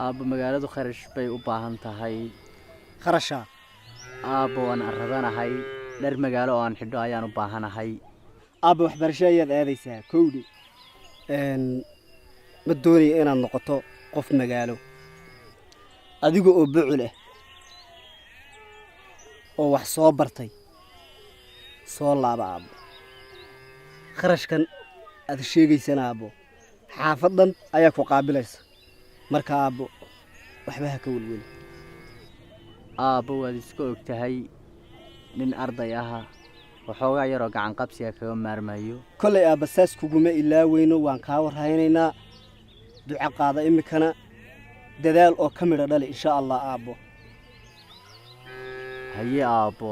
aabbo magaaladu kharash bay u baahan tahay kharasha aabbo aan arradanahay dhar magaalo oo aan xidho ayaan u baahanahay aabbo waxbarasho ayaad aadaysaa kowdi ma doonaya inaad noqoto qof magaalo adiga oo bucul ah oo wax soo bartay soo laaba aabbo kharashkan aad sheegaysana aabbo xaafadan ayaa ku qaabilaysa marka aabbo waxba ha ka welweli aabbo waad iska ogtahay nin arday aha waxoogaa yaroo gacan qabsiga kaga maarmayo kollay aabba saas kuguma ilaaweyno waan kaa warhaynaynaa duco qaada imikana dadaal oo ka midha dhali insha allah aabbo haye aabbo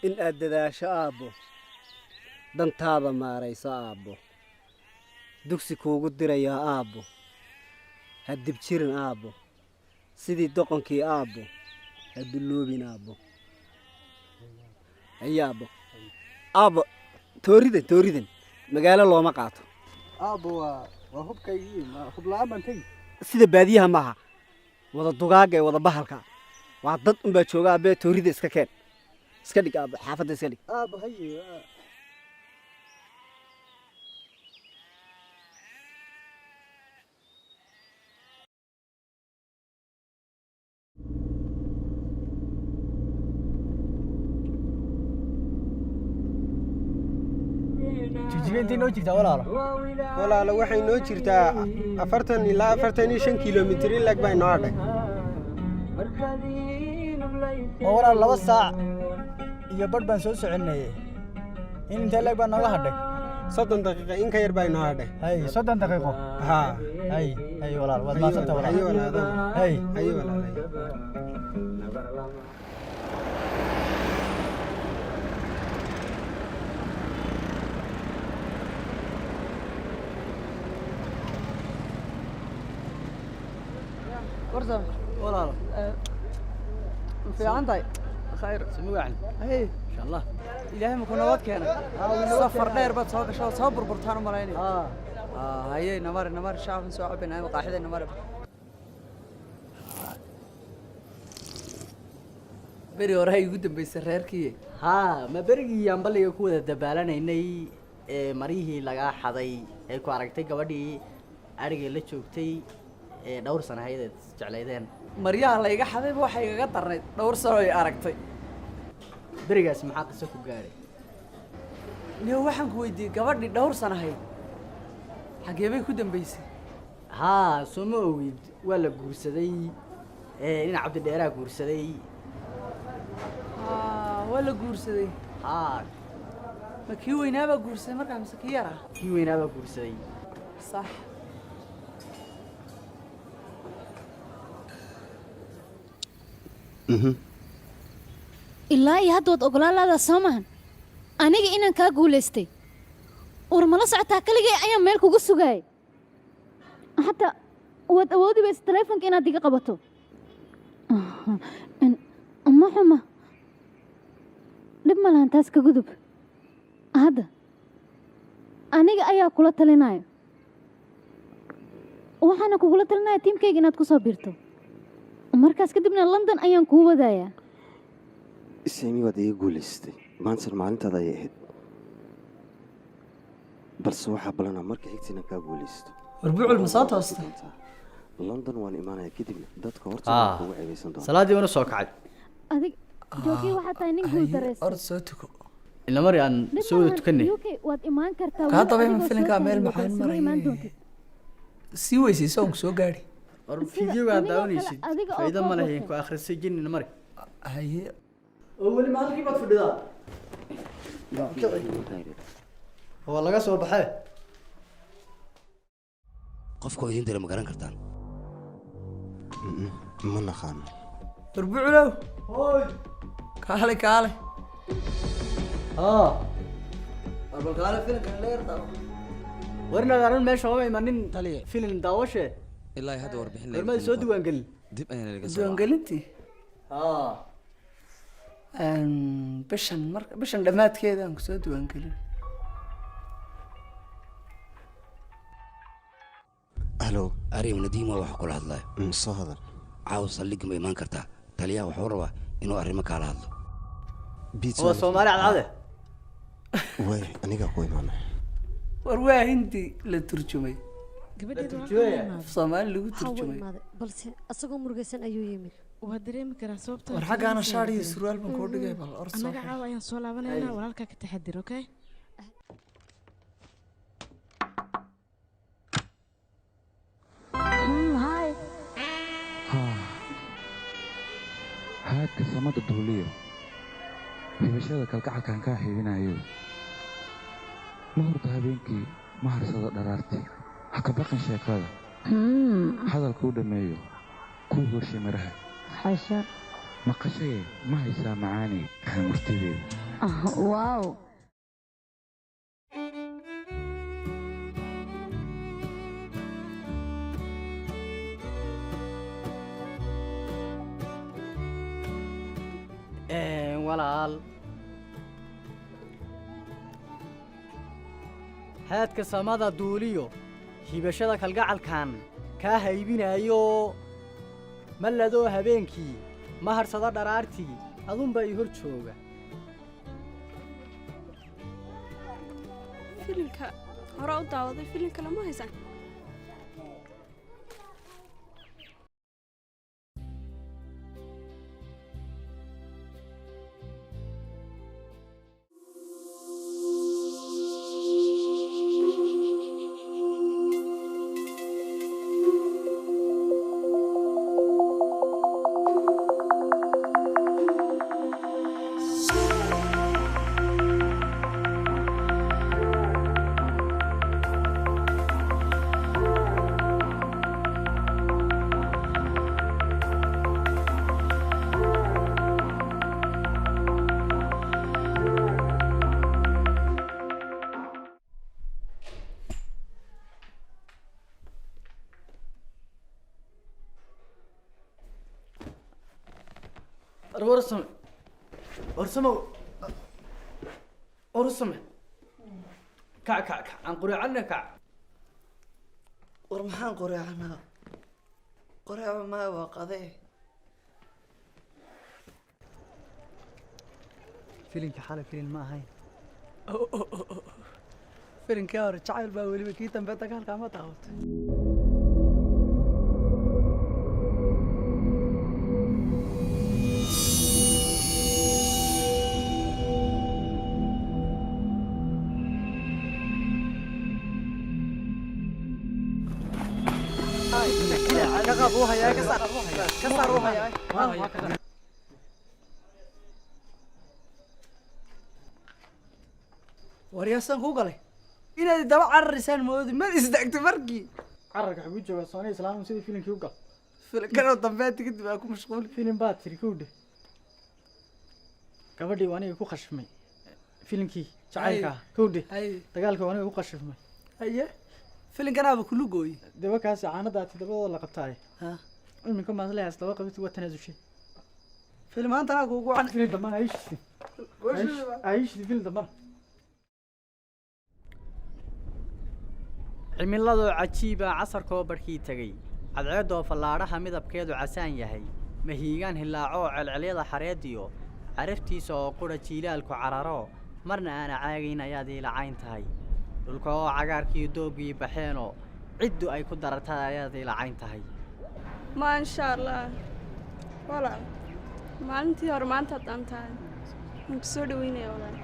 in aad dadaasho aabbo dantaada maarayso aabbo dugsi kuugu dirayaa aabbo ha dibjirin aabbo sidii doqonkii aabbo ha dulloobin aabbo haye aabbo aabbo tooridan magaalo looma qaato aabbo waa hubkaygii hubla-aan baan tegi sida baadiyaha maaha wada dugaagga ee wada bahalka waa dad unbaa jooga aabbe toorida iska keen iska dhig aabbo xaafadda iska dhig aabbo haye jijiga intii noo jirtaa walaalo waxay noo jirtaa 40 ilaa 45 kiiloomitir in lag baa inoo hadhay oo walaal 2 saac iyo badh baan soo soconayay in intee lag baa nooga hadhay 30 daqiiqo in ka yar baa inoo hadhay hay 30 daqiiqo haa hay walaal waad maasanta walaal hay walaal ورثة ولا في عندي خير سمو عن اي ان شاء الله الهي ما كنا وقت كان سفر دير بد سوق شو صبر برتان مالين هي نمر شاف نسوع بنا مقاحده نمر بري وراي ugu dambeysay reerkii ma berigii aan baliga ku wada dabaalanaynay marihii laga xaday ay ku aragtay gabadhii ariga la joogtay dhowr sano hay'ad jecleydeen maryaha la iga xaday waxay iga darnay dhowr sano ay aragtay berigaas maxaa qiso ku gaaray niyo waxaan ku weydiiyay gabadhii dhowr sano hayd xagee bay ku dambeysay soo ma ogid waa la guursaday in cabdi dheeraa guursaday waa la guursaday ma kii weynaabaa guursaday markaa mise kii yara kii weynaabaa guursaday sax ilaa iyo hadda waad ogolaalaada soo maahan aniga inaan kaa guulaystay war mala socotaa kaligay ayaan meel kugu sugaayay hataa waad awoodi baysa taleefonka inaad iga qabato ma xuma dhib ma lahan taas ka gudub hadda aniga ayaa kula talinayo waxaana kugula talinaya tiimkayga inaad ku soo biirto markaas kadibna London ayaan ku wadayaa ismi wada igu guulaystay maanta maalintaada ay ahayd balse waxa balana marka xigtina ka guulaysto warbuucul masaatoosta London waan imaanaya kadib dadka horta ugu ceebeysan doona salaadii wana soo kacay adig joogii waxa tahay nin guul dareys ord soo tuko ila mar aan soo tukanay waad imaan kartaa ka dabay filimka meel maxaan maray si weysay soo soo gaari war fiidiyowga daawanaysid fayda ma lahayn ku akhrisay jinna mari haye oo wali maalkii baad fadhidaa oo laga soo baxay qofku idin dira ma garan kartaan ma naqaan warbuuclow hooy kaale arbal kaale filimka leerta warna garan meesha oo imanin Taliye. filim daawashe ilaa hadda warbixin warma soo diiwaan gelin dib ayaan laga soo diiwaangelintii bishan dhammaadkeeda aan kusoo diiwaangelin. halo arrin nadiima waxa kula hadlay soo hadal caaw saldhig ma imaan kartaa taliyaha wuxuu rabaa inuu arrimo kala hadlo oo Soomaali cadade way aniga ku imaanay war waa hindi la turjumay gabadheeda Soomaali lagu turjumay balse asagoo murugaysan ayuu yimid waa dareemi karaa sababta war xaggaana shaar iyo surwaal baan kuu dhigay bal orso anaga caawa ayaan soo laabanaynaa walaalkaa ka taxadir okay haadka samada duuliyo hibashada kalgacalkaan kaa xiibinayo ma hurda habeenkii ma harsado dharaartii ha ka baqan sheekada hadalkuu dhammeeyo kuu horshay maraha xasha maqashaye ma haysaa macaani murtideeda wow walaal haadka samada duuliyo hibashada kalgacalkan kaa haybinayo ma ladoo habeenkii ma harsado dharaartii adunba ii hor jooga filimka hore u daawaday filimka lama haysan ورسمه كع عن قرية عنا كع war maxaan qoreecanaa qoreeca maa waa qadee فيلم حالة فيلم ما هاي فيلم كار جعل باولي بكيتم بيتك هالكامات عوت كسروها يا كسروها يا wariyaasan ku galay inaad daba cararisaan moodi ma isdagto markii cararka xagu jooga Soomaali islaam sidii filimkii u gal filimkana dambeed kadib aan ku mashquul filim baad tiri kowde gabadhii waaniga ku khashmay filimkii jacaylka kowde dagaalka waaniga ku khashmay haye filimkanaaba kullu gooy daba kaas caanada todobada la qabtaay iminka ma leeyahay laba qabti waa tanaasushay filmaantana kugu aan filim dambe aysh filim dambe cimiladu cajiiba casarkoo barkii tagay cadceedoo fallaadhaha midabkeedu casaan yahay mahiigaan hilaaco celcelyada xareediyo caraftiisa oo qura jiilaalku cararo marna aana caagayn ayaad ii lacayn tahay dhulka oo cagaarkii doogii baxeenoo ciddu ay ku daratay ayaad ii lacayn tahay maasha allah walaal maalintii hore maanta haddaan tahay waan ku soo dhaweynaya walaal